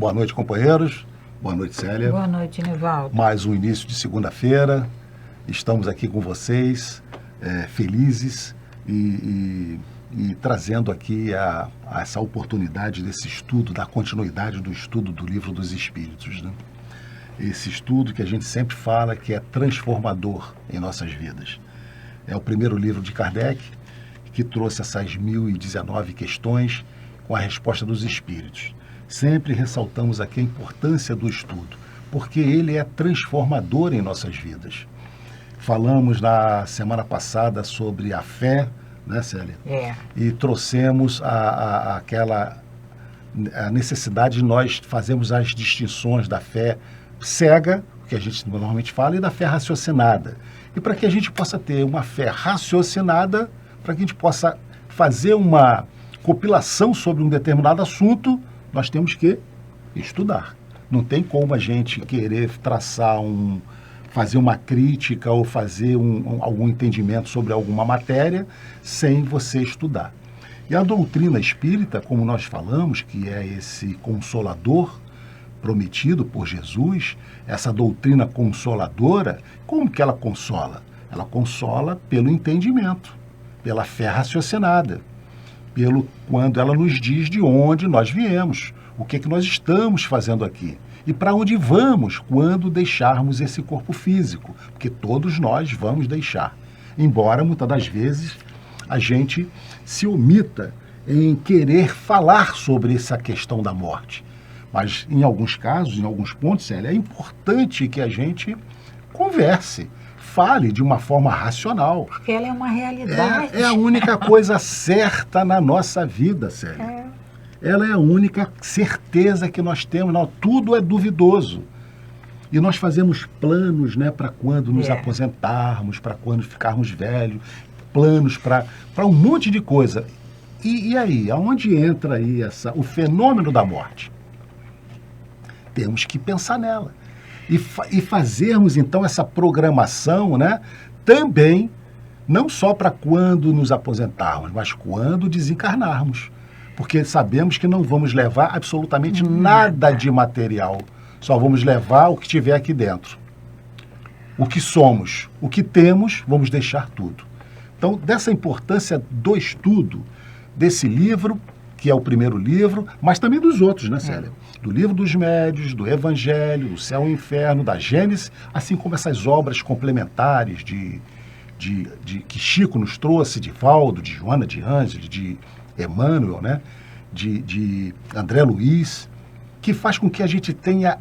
Boa noite, companheiros. Boa noite, Célia. Boa noite, Nivaldo. Mais um início de segunda-feira. Estamos aqui com vocês, felizes e trazendo aqui essa oportunidade desse estudo, da continuidade do estudo do Livro dos Espíritos, né? Esse estudo que a gente sempre fala que é transformador em nossas vidas. É o primeiro livro de Kardec, que trouxe essas 1019 questões com a resposta dos Espíritos. Sempre ressaltamos aqui a importância do estudo, porque ele é transformador em nossas vidas. Falamos na semana passada sobre a fé, né, Célia? E trouxemos a necessidade de nós fazermos as distinções da fé cega, que a gente normalmente fala, e da fé raciocinada. E para que a gente possa ter uma fé raciocinada, para que a gente possa fazer uma compilação sobre um determinado assunto, nós temos que estudar. Não tem como a gente querer fazer uma crítica ou fazer algum entendimento sobre alguma matéria sem você estudar. E a doutrina espírita, como nós falamos, que é esse consolador prometido por Jesus, essa doutrina consoladora, como que ela consola? Ela consola pelo entendimento, pela fé raciocinada, quando ela nos diz de onde nós viemos, o que nós estamos fazendo aqui e para onde vamos quando deixarmos esse corpo físico, porque todos nós vamos deixar, embora muitas das vezes a gente se omita em querer falar sobre essa questão da morte. Mas em alguns casos, em alguns pontos, Célia, é importante que a gente converse, fale de uma forma racional. Porque ela é uma realidade. É a única coisa certa na nossa vida, Célia. Ela é a única certeza que nós temos. Não, tudo é duvidoso. E nós fazemos planos, né, para quando nos aposentarmos, para quando ficarmos velhos, planos para um monte de coisa. E aí, aonde entra aí o fenômeno da morte? Temos que pensar nela. E fazermos, então, essa programação, né, também, não só para quando nos aposentarmos, mas quando desencarnarmos. Porque sabemos que não vamos levar absolutamente nada de material. Só vamos levar o que tiver aqui dentro. O que somos, o que temos, vamos deixar tudo. Então, dessa importância do estudo desse livro, que é o primeiro livro, mas também dos outros, né, Célia? Do Livro dos Médiuns, do Evangelho, do Céu e Inferno, da Gênesis, assim como essas obras complementares que Chico nos trouxe, de Valdo, de Joana de Ângeles, de Emmanuel, né? de André Luiz, que faz com que a gente tenha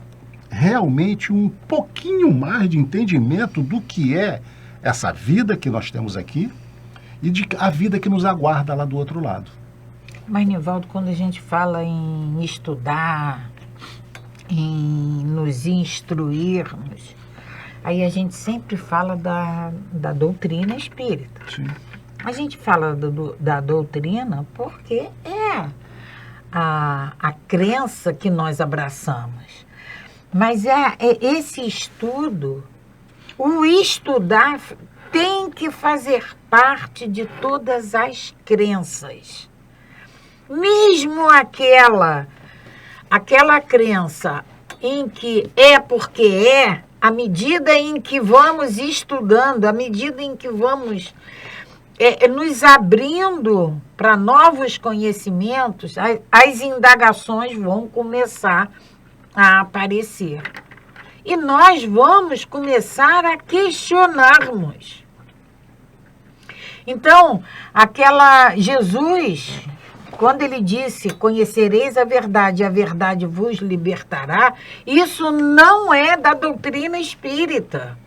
realmente um pouquinho mais de entendimento do que é essa vida que nós temos aqui e a vida que nos aguarda lá do outro lado. Mas, Nivaldo, quando a gente fala em estudar, em nos instruirmos, aí a gente sempre fala da doutrina espírita. Sim. A gente fala da doutrina porque é a crença que nós abraçamos. Mas esse estudo, o estudar tem que fazer parte de todas as crenças. Mesmo aquela crença em que é porque é, à medida em que vamos estudando, à medida em que vamos nos abrindo para novos conhecimentos, as indagações vão começar a aparecer. E nós vamos começar a questionarmos. Então, Jesus, quando ele disse, conhecereis a verdade vos libertará, isso não é da doutrina espírita.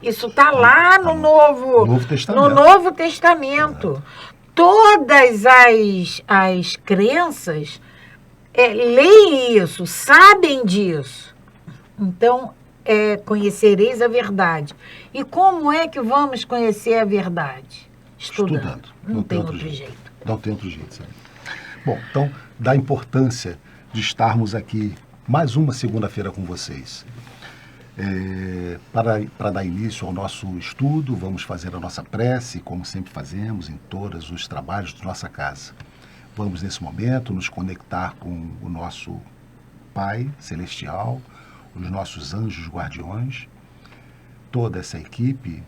Isso está lá no Novo Testamento. Todas as crenças leem isso, sabem disso. Então, conhecereis a verdade. E como é que vamos conhecer a verdade? Estudando. Não tem outro jeito. Não tem outro jeito, sabe? Bom, então, da importância de estarmos aqui mais uma segunda-feira com vocês. Para dar início ao nosso estudo, vamos fazer a nossa prece, como sempre fazemos em todos os trabalhos de nossa casa. Vamos, nesse momento, nos conectar com o nosso Pai Celestial, os nossos anjos guardiões, toda essa equipe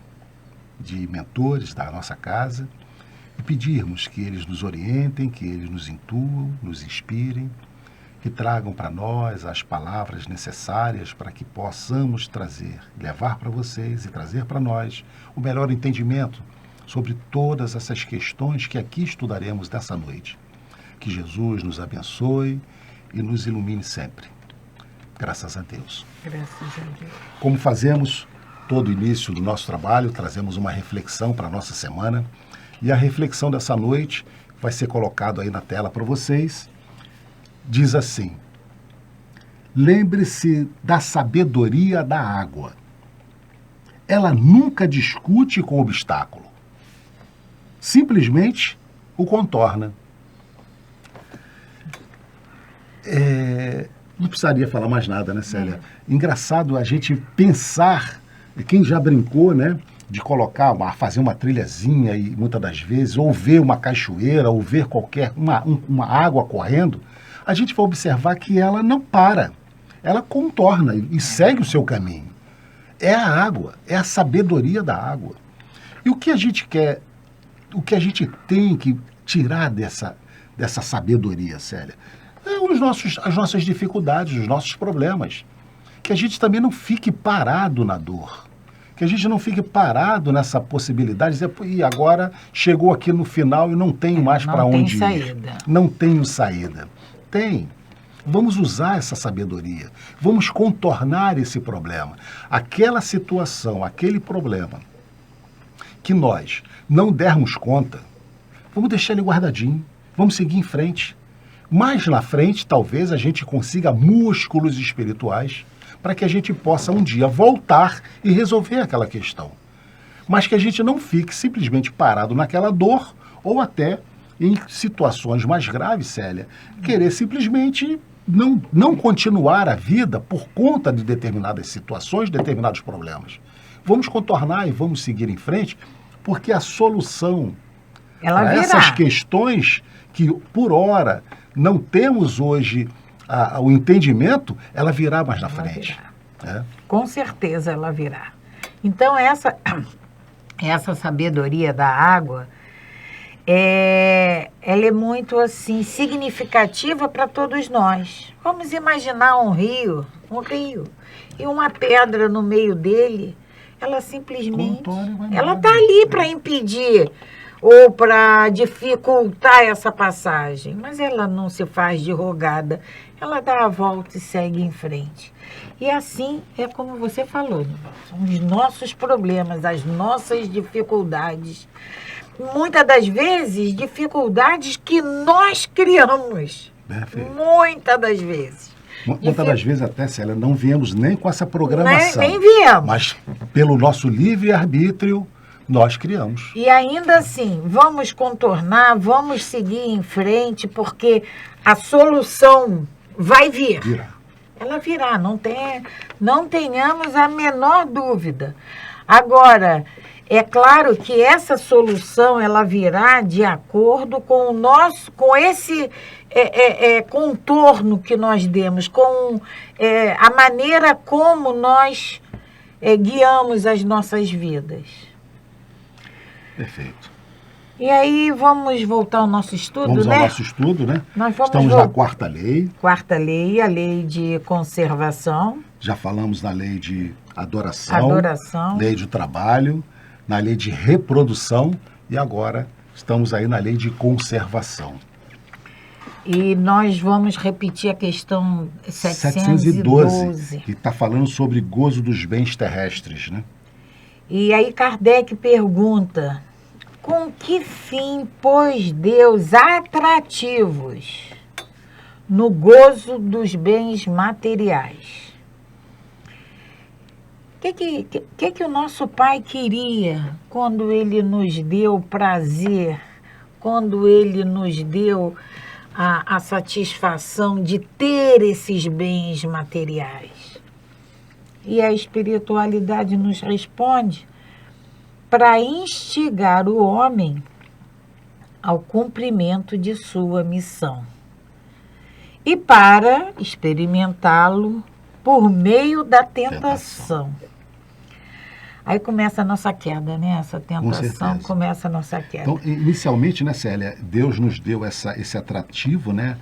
de mentores da nossa casa, e pedirmos que eles nos orientem, que eles nos intuam, nos inspirem, que tragam para nós as palavras necessárias para que possamos trazer, levar para vocês e trazer para nós o melhor entendimento sobre todas essas questões que aqui estudaremos nessa noite. Que Jesus nos abençoe e nos ilumine sempre. Graças a Deus. Graças a Deus. Como fazemos todo início do nosso trabalho, trazemos uma reflexão para a nossa semana. E a reflexão dessa noite vai ser colocado aí na tela para vocês. Diz assim: lembre-se da sabedoria da água. Ela nunca discute com o obstáculo. Simplesmente o contorna. Não precisaria falar mais nada, né, Célia? Engraçado a gente pensar, quem já brincou, né, de colocar, fazer uma trilhazinha e muitas das vezes, ou ver uma cachoeira, ou ver uma água correndo, a gente vai observar que ela não para, ela contorna e segue o seu caminho. É a água, é a sabedoria da água. E o que a gente quer, o que a gente tem que tirar dessa sabedoria, Célia? As nossas dificuldades, os nossos problemas. Que a gente também não fique parado na dor. Que a gente não fique parado nessa possibilidade de dizer, e agora chegou aqui no final e não tenho mais para onde ir. Não tem saída. Não tenho saída. Tem. Vamos usar essa sabedoria. Vamos contornar esse problema. Aquela situação, aquele problema que nós não dermos conta, vamos deixar ele guardadinho. Vamos seguir em frente. Mais na frente, talvez a gente consiga músculos espirituais para que a gente possa um dia voltar e resolver aquela questão. Mas que a gente não fique simplesmente parado naquela dor ou até em situações mais graves, Célia, querer simplesmente não continuar a vida por conta de determinadas situações, determinados problemas. Vamos contornar e vamos seguir em frente, porque a solução para essas questões que, por hora, não temos hoje o entendimento, ela virá mais na frente. Com certeza ela virá. Então, essa sabedoria da água, ela é muito assim significativa para todos nós. Vamos imaginar um rio, e uma pedra no meio dele, ela simplesmente, ela está ali para impedir ou para dificultar essa passagem, mas ela não se faz de rogada, ela dá a volta e segue em frente. E assim é como você falou, são os nossos problemas, as nossas dificuldades, muitas das vezes dificuldades que nós criamos, muitas das vezes. Muitas das vezes até, Célia, não viemos nem com essa programação. Nem viemos. Mas pelo nosso livre-arbítrio, nós criamos. E ainda assim, vamos contornar, vamos seguir em frente, porque a solução vai vir. Virá. Ela virá, não tenhamos a menor dúvida. Agora, é claro que essa solução ela virá de acordo com esse contorno que nós demos, com a maneira como nós guiamos as nossas vidas. Perfeito. E aí vamos voltar ao nosso estudo, vamos né? Vamos ao nosso estudo, né? Estamos na quarta lei. Quarta lei, a lei de conservação. Já falamos na lei de adoração. Lei de trabalho, na lei de reprodução e agora estamos aí na lei de conservação. E nós vamos repetir a questão 712. Que está falando sobre gozo dos bens terrestres, né? E aí Kardec pergunta, com que fim pôs Deus atrativos no gozo dos bens materiais? O que o nosso Pai queria quando Ele nos deu prazer, quando Ele nos deu a satisfação de ter esses bens materiais? E a espiritualidade nos responde para instigar o homem ao cumprimento de sua missão. e para experimentá-lo por meio da tentação. Aí começa a nossa queda, né? Essa tentação começa a nossa queda. Então, inicialmente, né, Célia, Deus nos deu esse atrativo, né,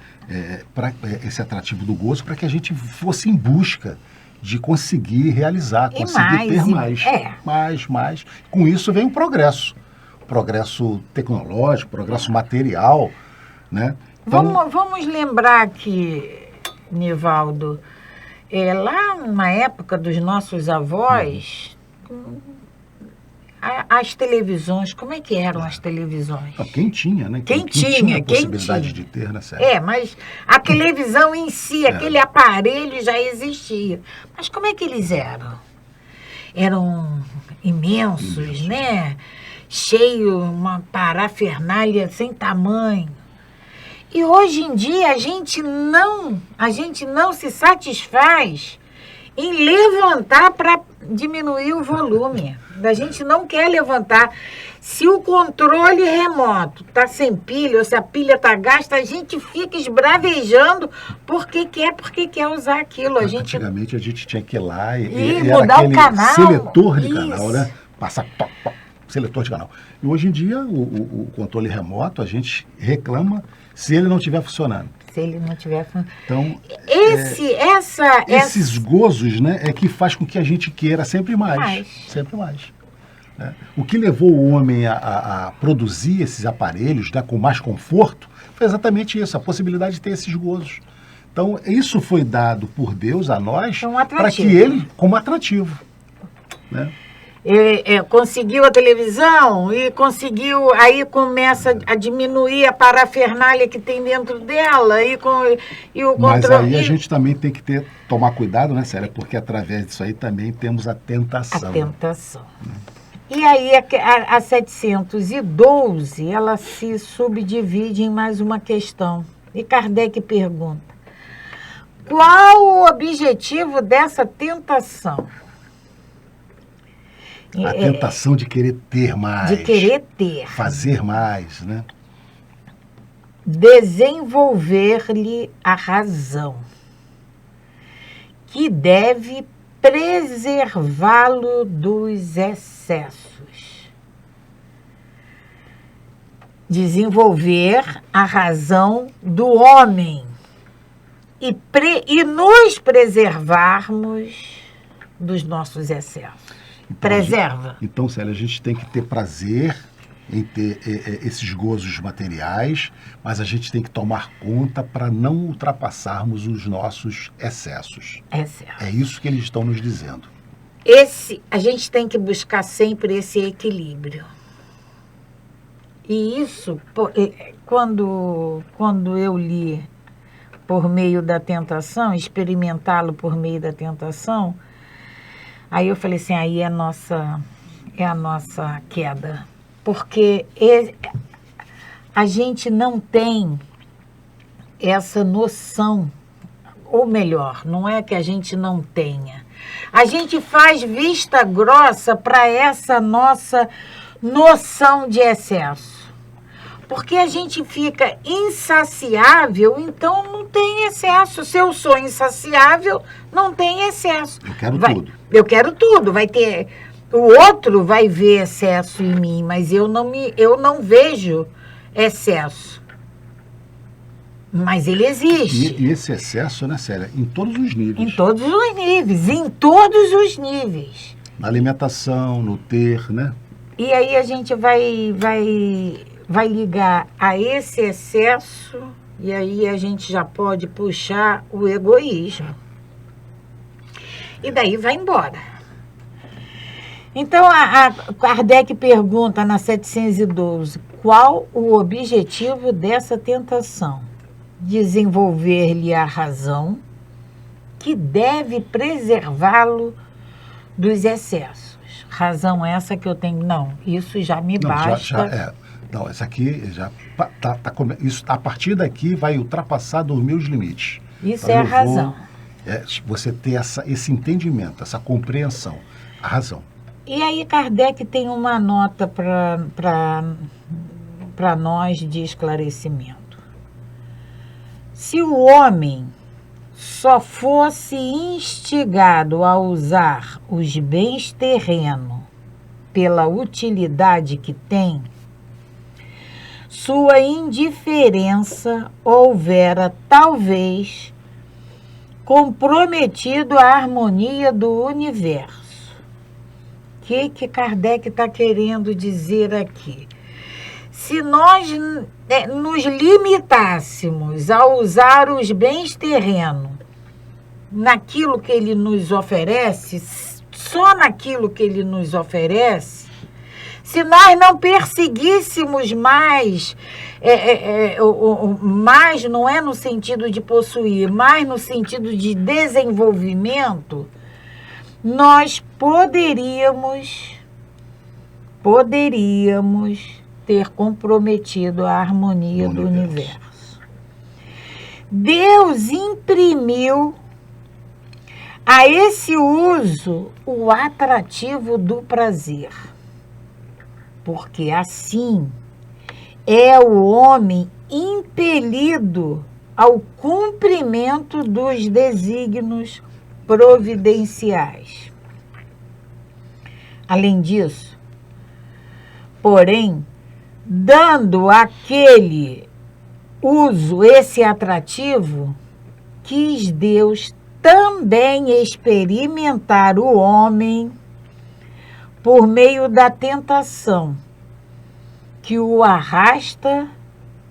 esse atrativo do gozo, para que a gente fosse em busca de conseguir realizar, conseguir ter mais. Mais. Com isso vem o progresso tecnológico, progresso material, né? Então, vamos lembrar que, Nivaldo, lá na época dos nossos avós, as televisões, como é que eram as televisões? Quem tinha, né? Quem tinha a possibilidade de ter, né, Sérgio? Mas a televisão em si, aquele aparelho já existia. Mas como é que eles eram? Eram imensos, né? Cheio, uma parafernália sem tamanho. E hoje em dia a gente não se satisfaz em levantar para diminuir o volume. A gente não quer levantar. Se o controle remoto está sem pilha ou se a pilha está gasta, a gente fica esbravejando porque quer usar aquilo. Antigamente a gente tinha que ir lá e mudar o canal. Seletor de canal, né? Passar seletor de canal. E hoje em dia o controle remoto a gente reclama se ele não estiver funcionando. Se ele não tiver... Então, esses gozos, né, é que faz com que a gente queira sempre mais. Sempre mais. Né? O que levou o homem a produzir esses aparelhos, né, com mais conforto foi exatamente isso, a possibilidade de ter esses gozos. Então, isso foi dado por Deus a nós para que ele, como atrativo. Né? Conseguiu a televisão e conseguiu, aí começa a diminuir a parafernália que tem dentro dela e o controle. Mas aí a gente também tem que tomar cuidado, né, Célia? Porque através disso aí também temos a tentação. A tentação. E aí a 712, ela se subdivide em mais uma questão. E Kardec pergunta: qual o objetivo dessa tentação? A tentação de querer ter mais. De querer ter. Fazer mais, né? Desenvolver-lhe a razão, que deve preservá-lo dos excessos. Desenvolver a razão do homem e nos preservarmos dos nossos excessos. Preserva. Então, Célia, a gente tem que ter prazer em ter esses gozos materiais, mas a gente tem que tomar conta para não ultrapassarmos os nossos excessos. É isso que eles estão nos dizendo. A gente tem que buscar sempre esse equilíbrio. E isso, quando eu li por meio da tentação, experimentá-lo por meio da tentação, aí eu falei assim, aí é a nossa queda. Porque a gente não tem essa noção, ou melhor, não é que a gente não tenha. A gente faz vista grossa para essa nossa noção de excesso. Porque a gente fica insaciável, então não tem excesso. Se eu sou insaciável, não tem excesso. Eu quero tudo. Eu quero tudo. Vai ter... O outro vai ver excesso em mim, mas eu não vejo excesso. Mas ele existe. E esse excesso, né, Célia? Em todos os níveis. Em todos os níveis. Em todos os níveis. Na alimentação, no ter, né? E aí a gente vai ligar a esse excesso e aí a gente já pode puxar o egoísmo. E daí vai embora. Então, a Kardec pergunta na 712, qual o objetivo dessa tentação? Desenvolver-lhe a razão, que deve preservá-lo dos excessos. Razão essa que eu tenho, não, isso já me basta. Não, essa aqui já isso, a partir daqui vai ultrapassar dos meus limites. Isso então, é a razão. Você ter esse entendimento, essa compreensão, a razão. E aí Kardec tem uma nota para nós de esclarecimento. Se o homem só fosse instigado a usar os bens terrenos pela utilidade que tem, sua indiferença houvera talvez comprometido a harmonia do universo. O que Kardec está querendo dizer aqui? Se nós nos limitássemos a usar os bens terrenos naquilo que ele nos oferece, só naquilo que ele nos oferece, se nós não perseguíssemos mais, mais não é no sentido de possuir, mas no sentido de desenvolvimento, nós poderíamos ter comprometido a harmonia do universo. Deus imprimiu a esse uso o atrativo do prazer, porque assim é o homem impelido ao cumprimento dos desígnios providenciais. Além disso, porém, dando aquele uso, esse atrativo, quis Deus também experimentar o homem por meio da tentação que o arrasta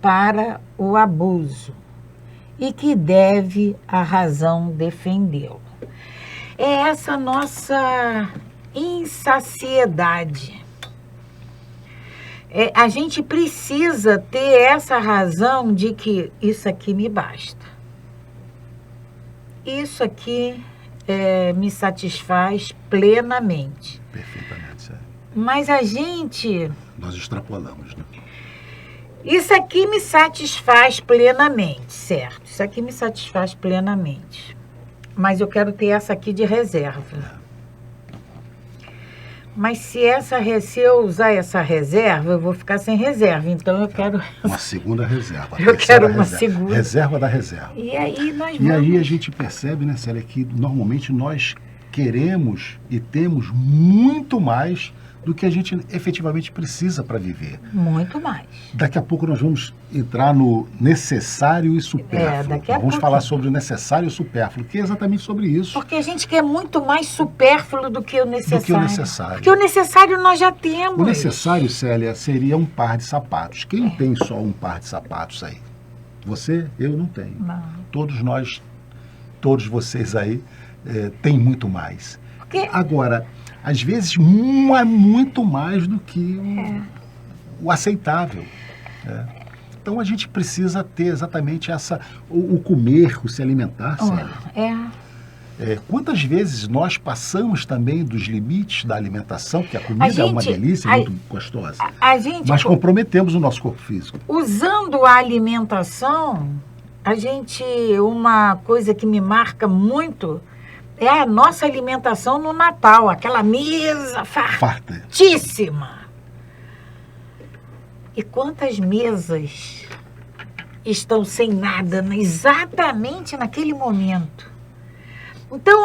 para o abuso e que deve a razão defendê-lo. É essa nossa insaciedade. A gente precisa ter essa razão de que isso aqui me basta. Isso aqui me satisfaz plenamente. Perfeitamente, sério. Mas a gente... Nós extrapolamos, né? Isso aqui me satisfaz plenamente, certo? Isso aqui me satisfaz plenamente. Mas eu quero ter essa aqui de reserva. Mas se eu usar essa reserva, eu vou ficar sem reserva. Então eu quero... Uma segunda reserva. Eu quero uma segunda. Reserva da reserva. E aí nós vamos... E aí a gente percebe, né, Célia, que normalmente nós queremos e temos muito mais do que a gente efetivamente precisa para viver. Muito mais. Daqui a pouco nós vamos entrar no necessário e supérfluo. Daqui a Vamos pouquinho. falar sobre o necessário e o supérfluo, que é exatamente sobre isso. Porque a gente quer muito mais supérfluo do que o necessário. Do que o necessário. Porque o necessário nós já temos. O necessário, Célia, seria um par de sapatos. Quem tem só um par de sapatos aí? Você? Eu não tenho. Não. Todos nós, todos vocês aí, têm muito mais. Porque... Agora, às vezes, é muito mais do que o aceitável. Então, a gente precisa ter exatamente o comer, o se alimentar, Célia. Quantas vezes nós passamos também dos limites da alimentação, porque a comida é uma delícia, muito gostosa, mas comprometemos o nosso corpo físico. Usando a alimentação, uma coisa que me marca muito é a nossa alimentação no Natal, aquela mesa fartíssima. E quantas mesas estão sem nada exatamente naquele momento? Então,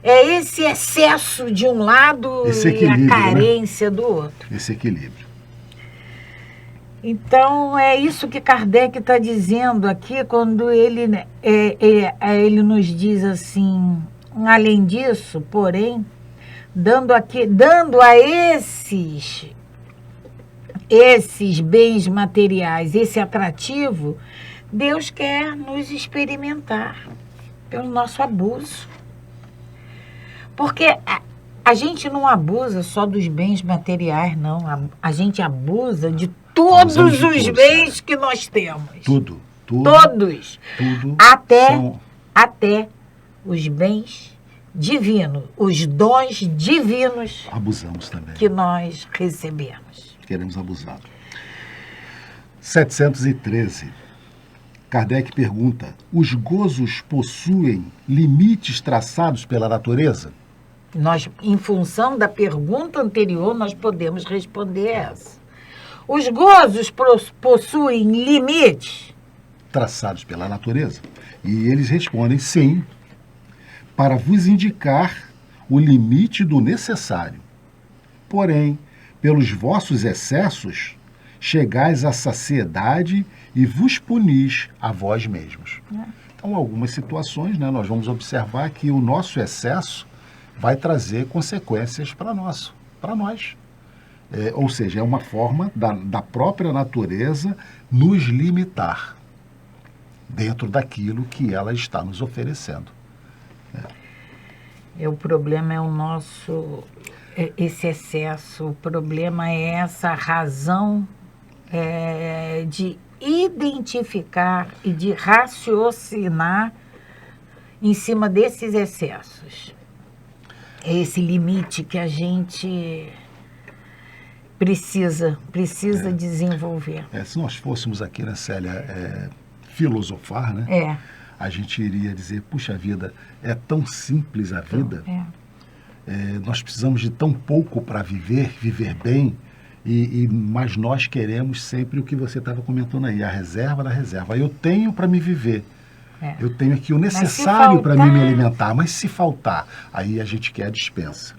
esse excesso de um lado e a carência do outro. Esse equilíbrio. Então, é isso que Kardec está dizendo aqui, quando ele nos diz assim, além disso, porém, dando a esses bens materiais, esse atrativo, Deus quer nos experimentar pelo nosso abuso. Porque a gente não abusa só dos bens materiais, não. A gente abusa de todos os bens que nós temos. Tudo. Todos. Até os bens divinos, os dons divinos. Abusamos também. Que nós recebemos. Queremos abusar. 713. Kardec pergunta: os gozos possuem limites traçados pela natureza? Nós, em função da pergunta anterior, nós podemos responder essa. Os gozos possuem limites? Traçados pela natureza. E eles respondem sim, para vos indicar o limite do necessário. Porém, pelos vossos excessos, chegais à saciedade e vos punis a vós mesmos. Então, algumas situações, né, nós vamos observar que o nosso excesso vai trazer consequências para nós. Ou seja, é uma forma da própria natureza nos limitar dentro daquilo que ela está nos oferecendo. O problema é o nosso, esse excesso, o problema é essa razão de identificar e de raciocinar em cima desses excessos. É esse limite que a gente precisa desenvolver. Se nós fôssemos aqui, né, Célia, filosofar, né? A gente iria dizer, puxa vida, é tão simples a vida, nós precisamos de tão pouco para viver bem, mas nós queremos sempre o que você estava comentando aí, a reserva da reserva. Eu tenho para me viver, eu tenho aqui o necessário para me alimentar, mas se faltar, aí a gente quer a dispensa.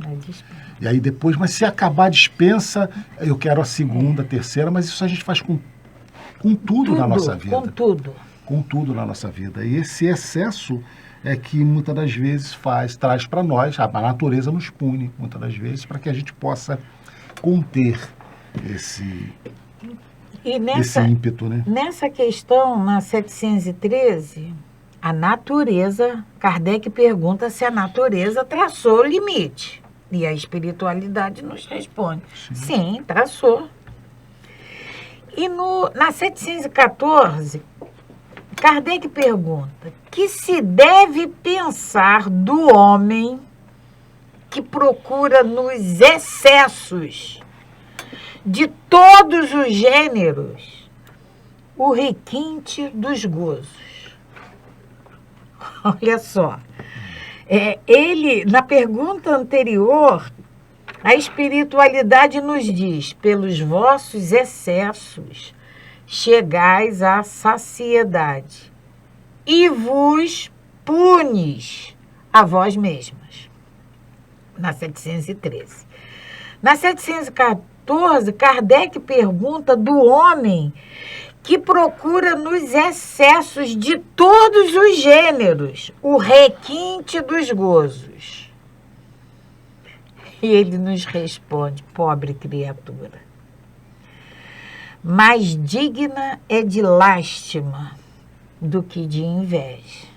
E aí depois, mas se acabar a dispensa, eu quero a segunda, a terceira, mas isso a gente faz com tudo na nossa vida. Com tudo na nossa vida. E esse excesso é que muitas das vezes traz para nós, a natureza nos pune, muitas das vezes, para que a gente possa conter esse ímpeto, né? Nessa questão, na 713, a natureza, Kardec pergunta se a natureza traçou o limite. E a espiritualidade nos responde, sim, traçou. E na 714, Kardec pergunta: que se deve pensar do homem que procura nos excessos de todos os gêneros o requinte dos gozos? Olha só, na pergunta anterior, a espiritualidade nos diz: pelos vossos excessos chegais à saciedade e vos punis a vós mesmas. Na 713. Na 714, Kardec pergunta do homem que procura nos excessos de todos os gêneros o requinte dos gozos. E ele nos responde: pobre criatura, mais digna é de lástima do que de inveja,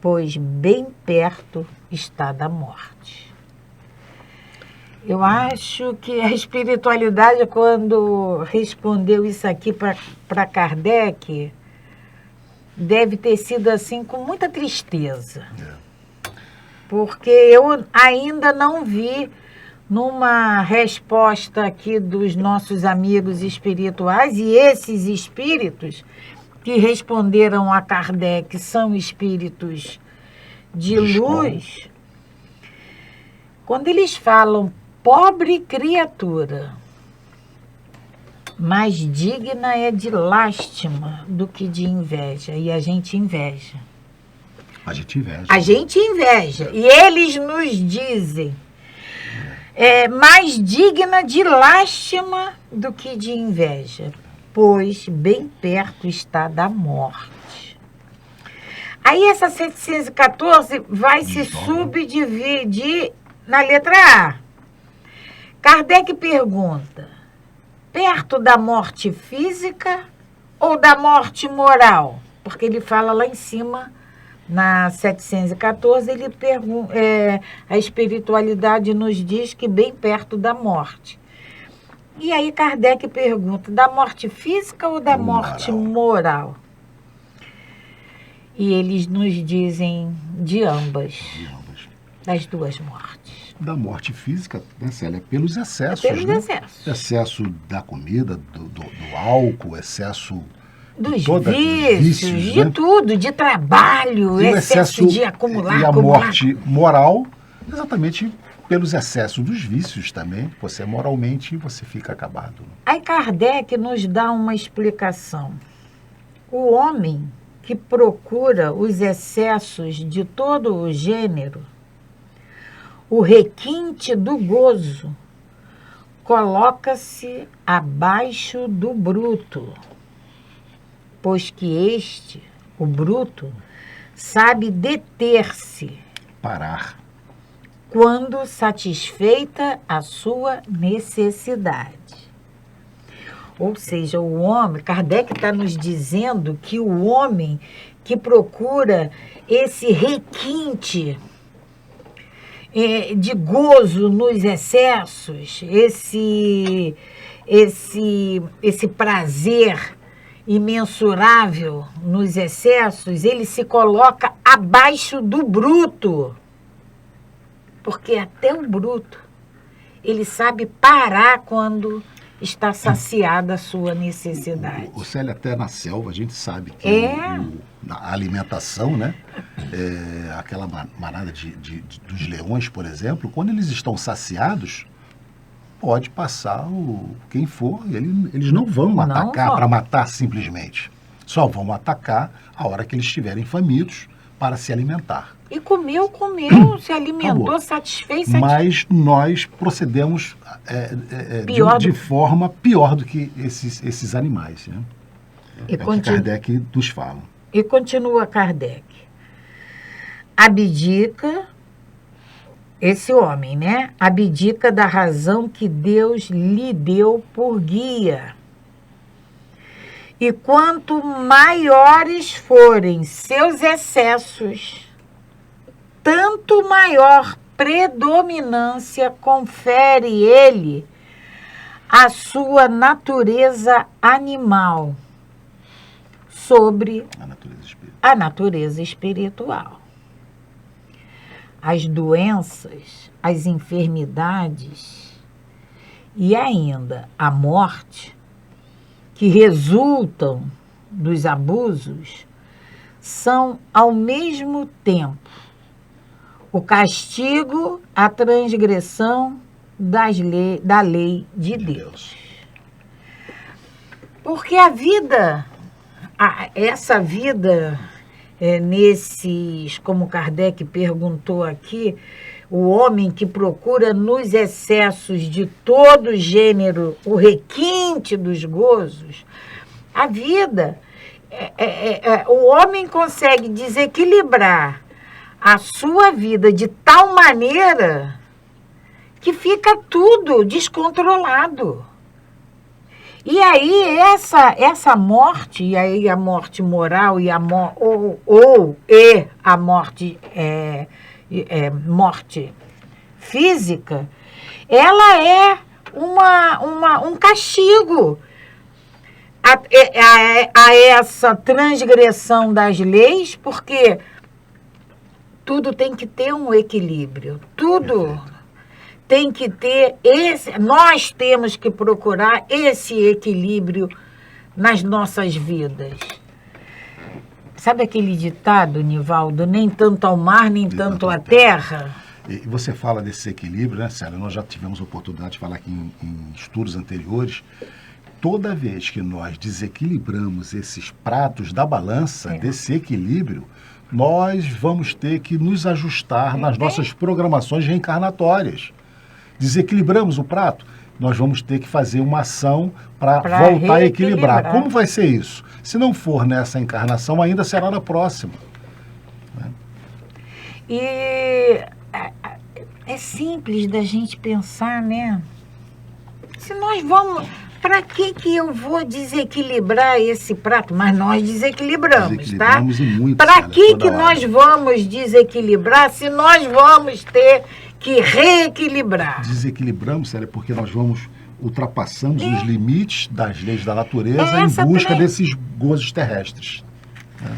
pois bem perto está da morte. Eu acho que a espiritualidade, quando respondeu isso aqui para Kardec, deve ter sido assim com muita tristeza. Porque eu ainda não vi numa resposta aqui dos nossos amigos espirituais, e esses espíritos que responderam a Kardec são espíritos de luz, quando eles falam pobre criatura, mais digna é de lástima do que de inveja, e a gente inveja. A gente inveja. E eles nos dizem: mais digna de lástima do que de inveja, pois bem perto está da morte. Aí essa 714 vai se subdividir na letra A. Kardec pergunta: perto da morte física ou da morte moral? Porque ele fala lá em cima, na 714, ele pergunta, a espiritualidade nos diz que bem perto da morte. E aí Kardec pergunta: da morte física ou da morte moral? E eles nos dizem de ambas. Das duas mortes. Da morte física, né, Célia? Pelos excessos. Excesso da comida, do álcool, excesso dos vícios, de tudo, de trabalho, excesso de acumular. E a morte moral, exatamente pelos excessos dos vícios também, você moralmente você fica acabado. Aí Kardec nos dá uma explicação. O homem que procura os excessos de todo o gênero, o requinte do gozo, coloca-se abaixo do bruto, pois que este, o bruto, sabe deter-se, Parar. quando satisfeita a sua necessidade. Ou seja, o homem, Kardec está nos dizendo que o homem que procura esse requinte de gozo nos excessos, esse prazer imensurável nos excessos, ele se coloca abaixo do bruto. Porque até o bruto, ele sabe parar quando está saciada a sua necessidade. O Célia, até na selva, a gente sabe que a alimentação, né? Aquela manada dos leões, por exemplo, quando eles estão saciados, pode passar quem for, eles não vão atacar para matar simplesmente. Só vão atacar a hora que eles estiverem famintos para se alimentar. E comeu, se alimentou, Acabou. satisfez. Mas nós procedemos de forma pior do que esses animais. Né? É o que Kardec nos fala. E continua Kardec. Abdica, esse homem, né? Abdica da razão que Deus lhe deu por guia. E quanto maiores forem seus excessos, tanto maior predominância confere ele à sua natureza animal sobre a natureza espiritual. As doenças, as enfermidades e ainda a morte que resultam dos abusos são, ao mesmo tempo, o castigo à transgressão da lei de Deus. Porque a vida, essa vida, como Kardec perguntou aqui, o homem que procura nos excessos de todo gênero o requinte dos gozos, a vida, o homem consegue desequilibrar a sua vida de tal maneira que fica tudo descontrolado. E aí essa morte, e aí a morte moral e a morte morte física, ela é um castigo a essa transgressão das leis, porque tudo tem que ter um equilíbrio, tudo tem que ter nós temos que procurar esse equilíbrio nas nossas vidas. Sabe aquele ditado, Nivaldo, nem tanto ao mar, nem tanto à terra? E você fala desse equilíbrio, né, Célia? Nós já tivemos a oportunidade de falar aqui em estudos anteriores. Toda vez que nós desequilibramos esses pratos da balança, desse equilíbrio, nós vamos ter que nos ajustar nas nossas programações reencarnatórias. Desequilibramos o prato, nós vamos ter que fazer uma ação para voltar a equilibrar. Como vai ser isso? Se não for nessa encarnação, ainda será na próxima. Né? E é simples da gente pensar, né? Se nós vamos... Para que eu vou desequilibrar esse prato? Mas nós desequilibramos, tá? Para que nós vamos desequilibrar se nós vamos ter que reequilibrar? Desequilibramos, Célia, porque nós ultrapassamos os limites das leis da natureza em busca desses gozos terrestres. Né?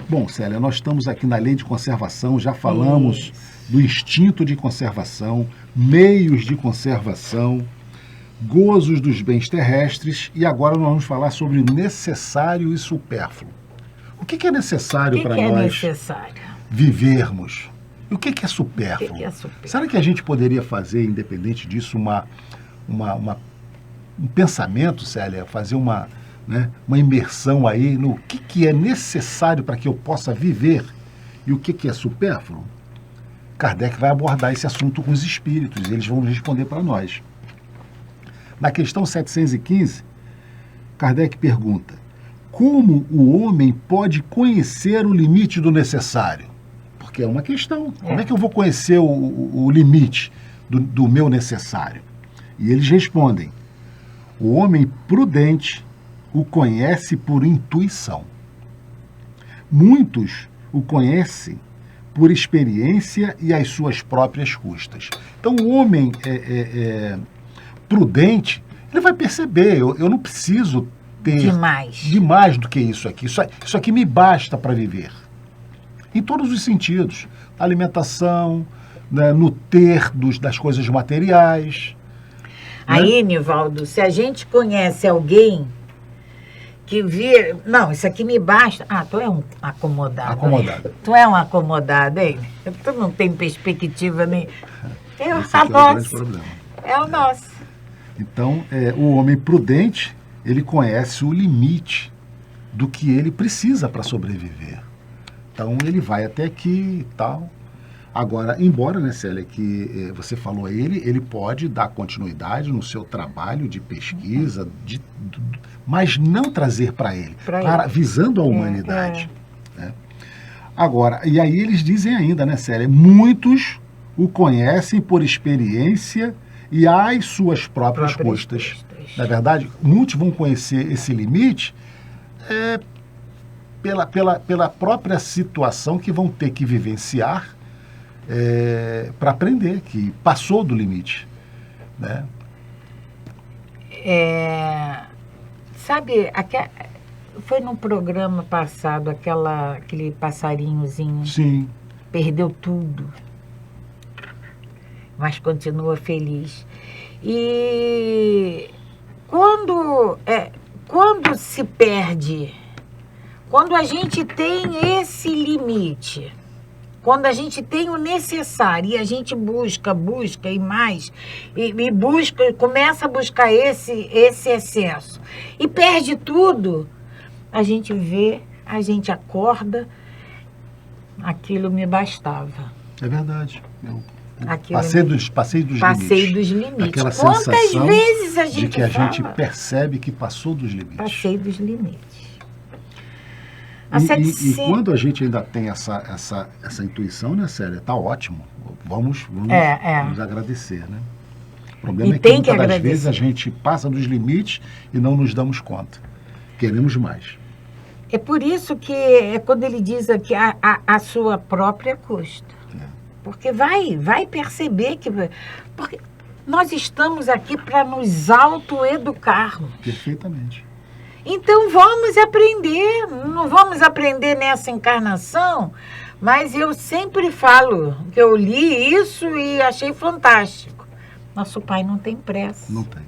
Bom, Célia, nós estamos aqui na lei de conservação, já falamos do instinto de conservação, meios de conservação, gozos dos bens terrestres, e agora nós vamos falar sobre o necessário e supérfluo. O que é necessário para nós vivermos? E o que é supérfluo? O que é supérfluo? Será que a gente poderia fazer, independente disso, um pensamento, Célia, fazer uma imersão aí no que é necessário para que eu possa viver e o que é supérfluo? Kardec vai abordar esse assunto com os espíritos e eles vão responder para nós. Na questão 715, Kardec pergunta: como o homem pode conhecer o limite do necessário? Porque é uma questão. Como é que eu vou conhecer o limite do meu necessário? E eles respondem: o homem prudente o conhece por intuição. Muitos o conhecem por experiência e às suas próprias custas. Então, o homem prudente, ele vai perceber, eu não preciso ter demais do que isso aqui. Isso aqui me basta para viver. Em todos os sentidos. Na alimentação, né, no ter das coisas materiais. Aí, Nivaldo, se a gente conhece alguém que vê... Não, isso aqui me basta. Ah, tu é um acomodado. Acomodado. Hein? Tu é um acomodado, hein? Tu não tem perspectiva nem... Esse aqui é o grande problema. É o nosso. Então, o homem prudente, ele conhece o limite do que ele precisa para sobreviver. Então, ele vai até aqui e tal. Agora, embora, né, Célia, que você falou, ele pode dar continuidade no seu trabalho de pesquisa, mas não trazer para ele, visando a humanidade. Né? Agora, e aí eles dizem ainda, né, Célia, muitos o conhecem por experiência e às suas próprias custas. Na verdade, muitos vão conhecer esse limite pela própria situação que vão ter que vivenciar para aprender, que passou do limite. Né? Sabe, foi num programa passado, aquele passarinhozinho. Sim. Perdeu tudo, mas continua feliz. E quando se perde, quando a gente tem esse limite, quando a gente tem o necessário e a gente busca e mais, e busca, começa a buscar esse excesso e perde tudo, a gente vê, a gente acorda, aquilo me bastava. É verdade. Passei dos limites. Aquela Quantas sensação vezes a gente de que a fala? gente percebe que passou dos limites. Passei dos limites. E quando a gente ainda tem essa intuição, né, Célia? Tá ótimo. Vamos agradecer, né? O problema é que muitas das vezes a gente passa dos limites e não nos damos conta. Queremos mais. É por isso que quando ele diz aqui a sua própria custa. Porque vai perceber que... Porque nós estamos aqui para nos autoeducarmos. Perfeitamente. Então vamos aprender. Não vamos aprender nessa encarnação, mas eu sempre falo que eu li isso e achei fantástico. Nosso pai não tem pressa. Não tem.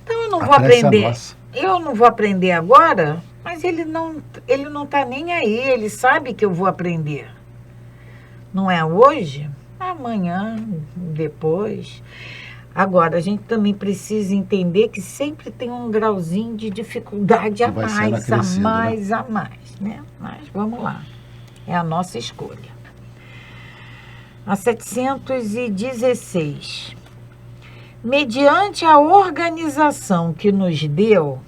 Então eu não vou aprender. Eu não vou aprender agora, mas ele não está nem aí. Ele sabe que eu vou aprender. Não é hoje, amanhã, depois. Agora, a gente também precisa entender que sempre tem um grauzinho de dificuldade a mais, né? Mas vamos lá. É a nossa escolha. A 716. Mediante a organização que nos deu,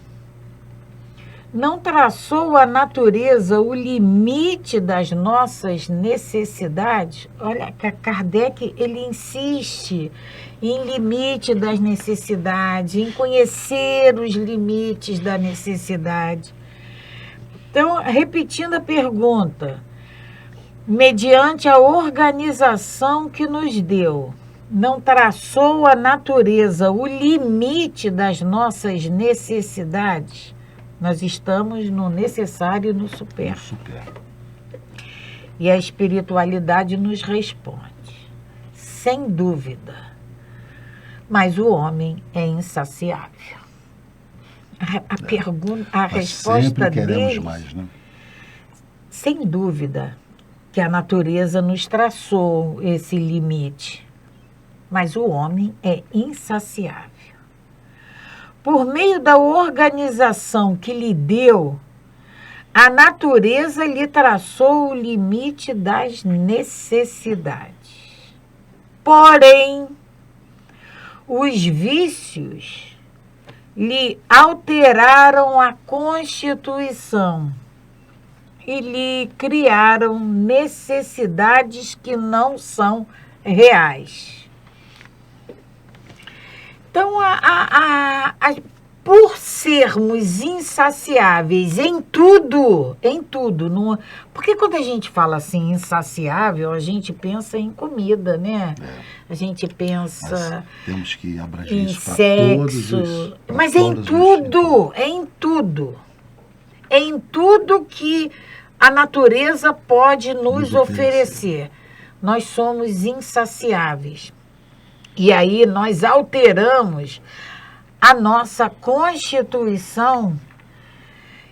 não traçou a natureza o limite das nossas necessidades? Olha, Kardec, ele insiste em limite das necessidades, em conhecer os limites da necessidade. Então, repetindo a pergunta, mediante a organização que nos deu, não traçou a natureza o limite das nossas necessidades? Nós estamos no necessário e no supérfluo. E a espiritualidade nos responde, sem dúvida. Mas o homem é insaciável. A resposta sempre queremos dele, mais, né? sem dúvida, que a natureza nos traçou esse limite. Mas o homem é insaciável. Por meio da organização que lhe deu, a natureza lhe traçou o limite das necessidades. Porém, os vícios lhe alteraram a constituição e lhe criaram necessidades que não são reais. Então, por sermos insaciáveis em tudo, não, porque quando a gente fala assim, insaciável, a gente pensa em comida, né? A gente pensa... Mas temos que abranger em isso para sexo, todos os... mas em tudo, em tudo que a natureza pode nos oferecer. Nós somos insaciáveis. E aí nós alteramos a nossa constituição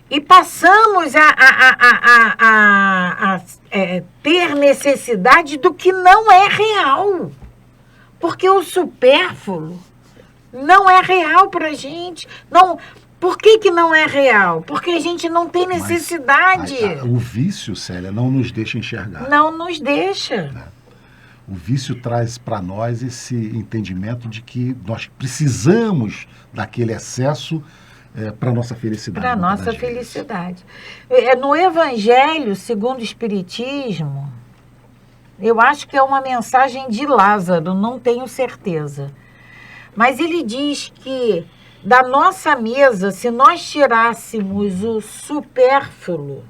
e passamos a ter necessidade do que não é real. Porque o supérfluo não é real para a gente. Não, por que não é real? Porque a gente não tem necessidade. Mas o vício, Célia, não nos deixa enxergar. Não nos deixa. O vício traz para nós esse entendimento de que nós precisamos daquele excesso para a nossa felicidade. Para a nossa felicidade. No Evangelho, segundo o Espiritismo, eu acho que é uma mensagem de Lázaro, não tenho certeza. Mas ele diz que da nossa mesa, se nós tirássemos o supérfluo,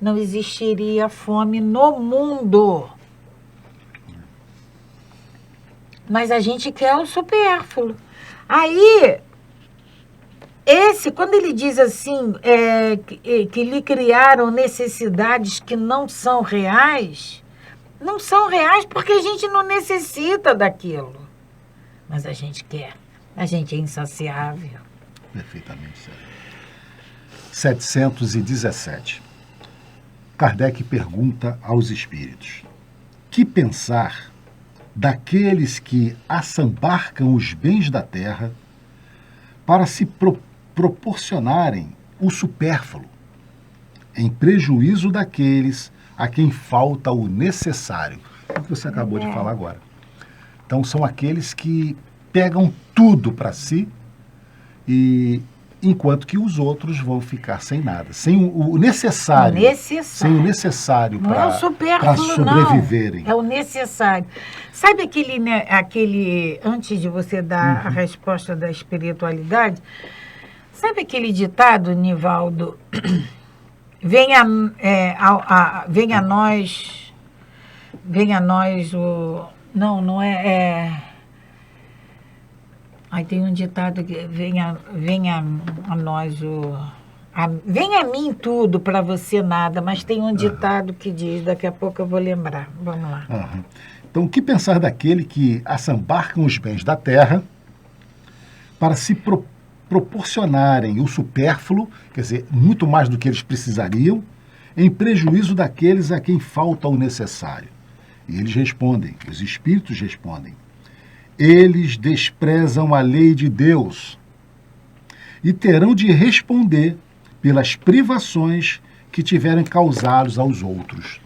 não existiria fome no mundo. Mas a gente quer o supérfluo. Aí, quando ele diz assim, que lhe criaram necessidades que não são reais porque a gente não necessita daquilo. Mas a gente quer. A gente é insaciável. Perfeitamente, Sérgio. 717. Kardec pergunta aos espíritos: que pensar daqueles que assambarcam os bens da terra para se proporcionarem o supérfluo, em prejuízo daqueles a quem falta o necessário? É o que você acabou de falar agora. Então, são aqueles que pegam tudo para si, enquanto que os outros vão ficar sem nada, sem o necessário. Sem o necessário para sobreviverem. Não, é o necessário. Sabe aquele antes de você dar a resposta da espiritualidade, sabe aquele ditado, Nivaldo? Venha a nós o... Não é... Aí tem um ditado que venha a nós o... venha a mim tudo, para você nada, mas tem um ditado que diz, daqui a pouco eu vou lembrar. Vamos lá. Então, o que pensar daquele que assambarcam os bens da terra para se proporcionarem o supérfluo, quer dizer, muito mais do que eles precisariam, em prejuízo daqueles a quem falta o necessário? E eles respondem, os espíritos respondem: eles desprezam a lei de Deus e terão de responder pelas privações que tiverem causado aos outros.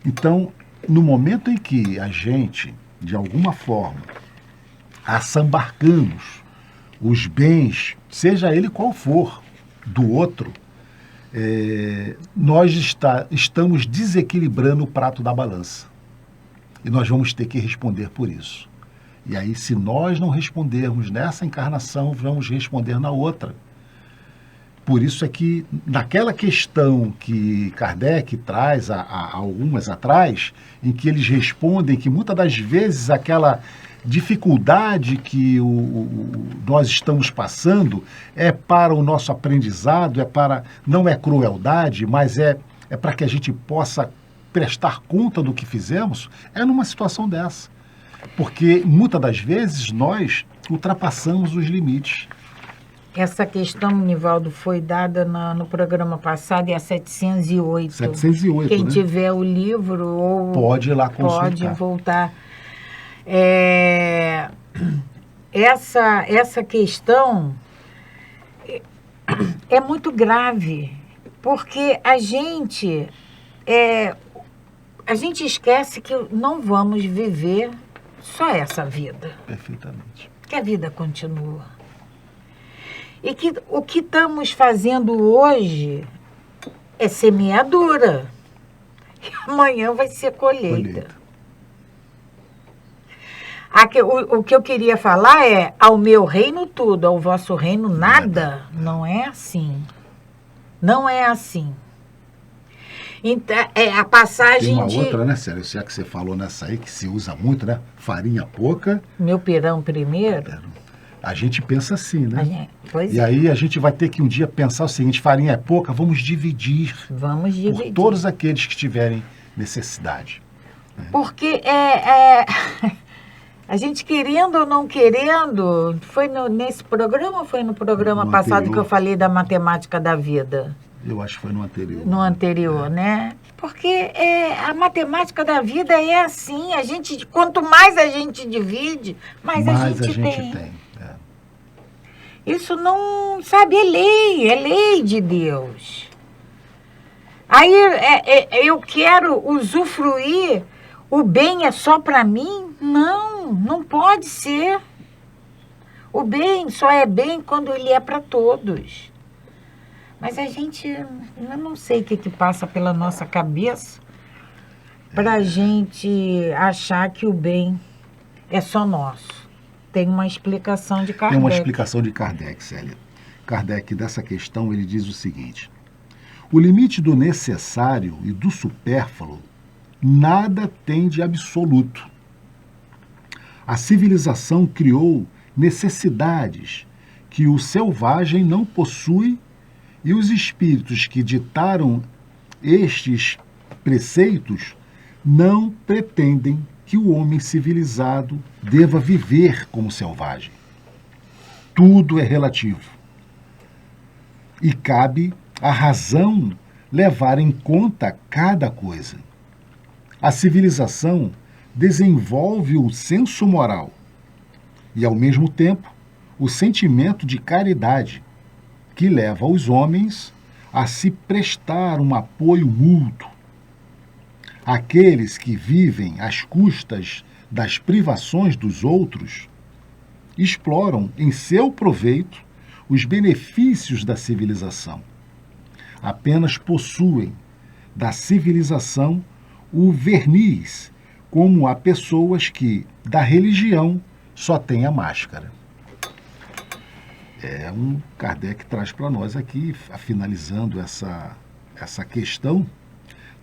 Então, no momento em que a gente, de alguma forma, assambarcamos os bens, seja ele qual for, do outro, nós estamos desequilibrando o prato da balança. E nós vamos ter que responder por isso. E aí, se nós não respondermos nessa encarnação, vamos responder na outra. Por isso é que, naquela questão que Kardec traz há algumas atrás, em que eles respondem que muitas das vezes aquela dificuldade que nós estamos passando é para o nosso aprendizado, não é crueldade, mas é para que a gente possa prestar conta do que fizemos, é numa situação dessa. Porque muitas das vezes nós ultrapassamos os limites. Essa questão, Nivaldo, foi dada no programa passado, é a 708. 708, Quem né? tiver o livro ou Pode ir lá consultar. pode voltar. Essa questão é muito grave, porque a gente esquece que não vamos viver só essa vida. Perfeitamente. Que a vida continua. E que o que estamos fazendo hoje é semeadura. E amanhã vai ser colheita. O que eu queria falar é, ao meu reino tudo, ao vosso reino nada. Não é assim. Não é assim. Então, a passagem Tem uma outra, né, Célia? Já que você falou nessa aí, que se usa muito, né? Farinha pouca. Meu pirão primeiro. A gente pensa assim, né? Pois e aí a gente vai ter que um dia pensar o seguinte, farinha é pouca, vamos dividir. Vamos dividir. Por todos aqueles que tiverem necessidade. Porque a gente querendo ou não querendo, foi nesse programa ou foi no programa passado anterior, que eu falei da matemática da vida? Eu acho que foi no anterior. No anterior, né? Porque a matemática da vida é assim, quanto mais a gente divide, mais a gente tem. Isso não, sabe, é lei de Deus. Aí eu quero usufruir, o bem é só para mim? Não pode ser. O bem só é bem quando ele é para todos. Mas eu não sei o que passa pela nossa cabeça para a gente achar que o bem é só nosso. Tem uma explicação de Kardec. Tem uma explicação de Kardec, Célia. Kardec, dessa questão, ele diz o seguinte: o limite do necessário e do supérfluo nada tem de absoluto. A civilização criou necessidades que o selvagem não possui e os espíritos que ditaram estes preceitos não pretendem que o homem civilizado deva viver como selvagem. Tudo é relativo. E cabe à razão levar em conta cada coisa. A civilização desenvolve o senso moral e, ao mesmo tempo, o sentimento de caridade, que leva os homens a se prestar um apoio mútuo. Aqueles que vivem às custas das privações dos outros exploram em seu proveito os benefícios da civilização. Apenas possuem da civilização o verniz, como há pessoas que, da religião, só têm a máscara. Kardec traz para nós aqui, finalizando essa questão,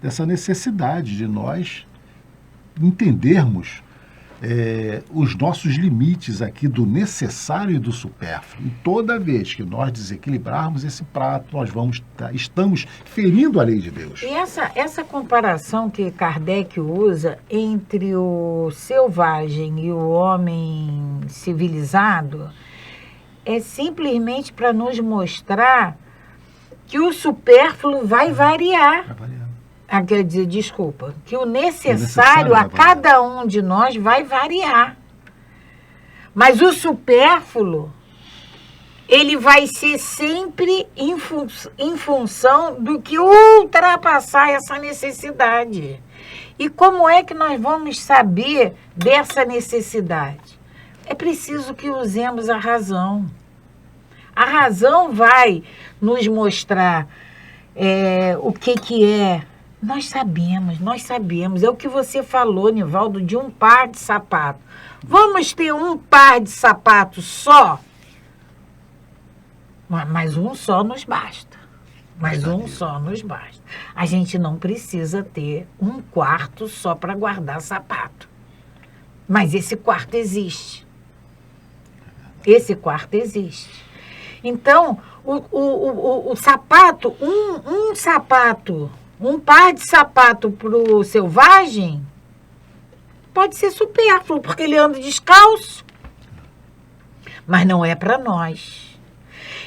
dessa necessidade de nós entendermos os nossos limites aqui do necessário e do supérfluo. E toda vez que nós desequilibrarmos esse prato, nós estamos ferindo a lei de Deus. E essa comparação que Kardec usa entre o selvagem e o homem civilizado é simplesmente para nos mostrar que o supérfluo vai variar. Vai variar. Quer dizer, desculpa, que o necessário a cada um de nós vai variar. Mas o supérfluo, ele vai ser sempre em função do que ultrapassar essa necessidade. E como é que nós vamos saber dessa necessidade? É preciso que usemos a razão. A razão vai nos mostrar o que é. Nós sabemos. É o que você falou, Nivaldo, de um par de sapato. Vamos ter um par de sapatos só? Mas um só nos basta. A gente não precisa ter um quarto só para guardar sapato. Mas esse quarto existe. Então, o sapato, um sapato, um par de sapato para o selvagem pode ser supérfluo, porque ele anda descalço. Mas não é para nós.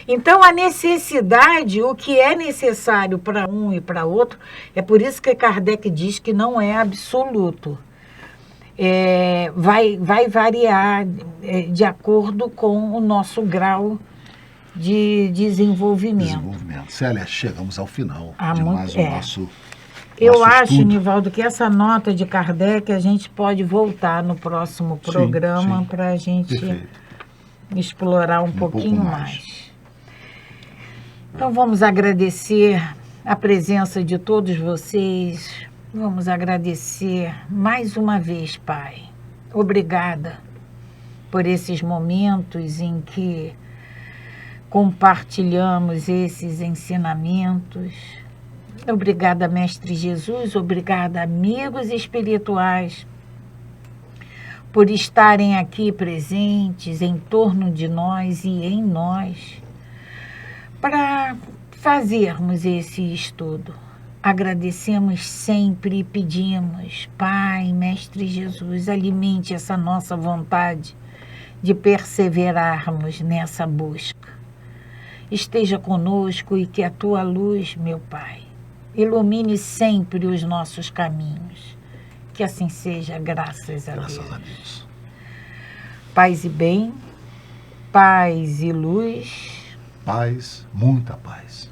Então, a necessidade, o que é necessário para um e para outro, é por isso que Kardec diz que não é absoluto. Vai variar de acordo com o nosso grau de desenvolvimento. Célia, chegamos ao final Ah, de muito- mais o nosso Eu nosso acho, estudo. Nivaldo, que essa nota de Kardec a gente pode voltar no próximo Sim, programa sim. para a gente Perfeito. explorar um pouco pouquinho mais. mais. Então vamos agradecer a presença de todos vocês. Vamos agradecer mais uma vez, Pai. Obrigada por esses momentos em que compartilhamos esses ensinamentos. Obrigada, Mestre Jesus. Obrigada, amigos espirituais, por estarem aqui presentes em torno de nós e em nós, para fazermos esse estudo. Agradecemos sempre e pedimos, Pai, Mestre Jesus, alimente essa nossa vontade de perseverarmos nessa busca. Esteja conosco e que a Tua luz, meu Pai, ilumine sempre os nossos caminhos. Que assim seja, graças a Deus. Graças a Deus. Paz e bem, paz e luz. Paz, muita paz.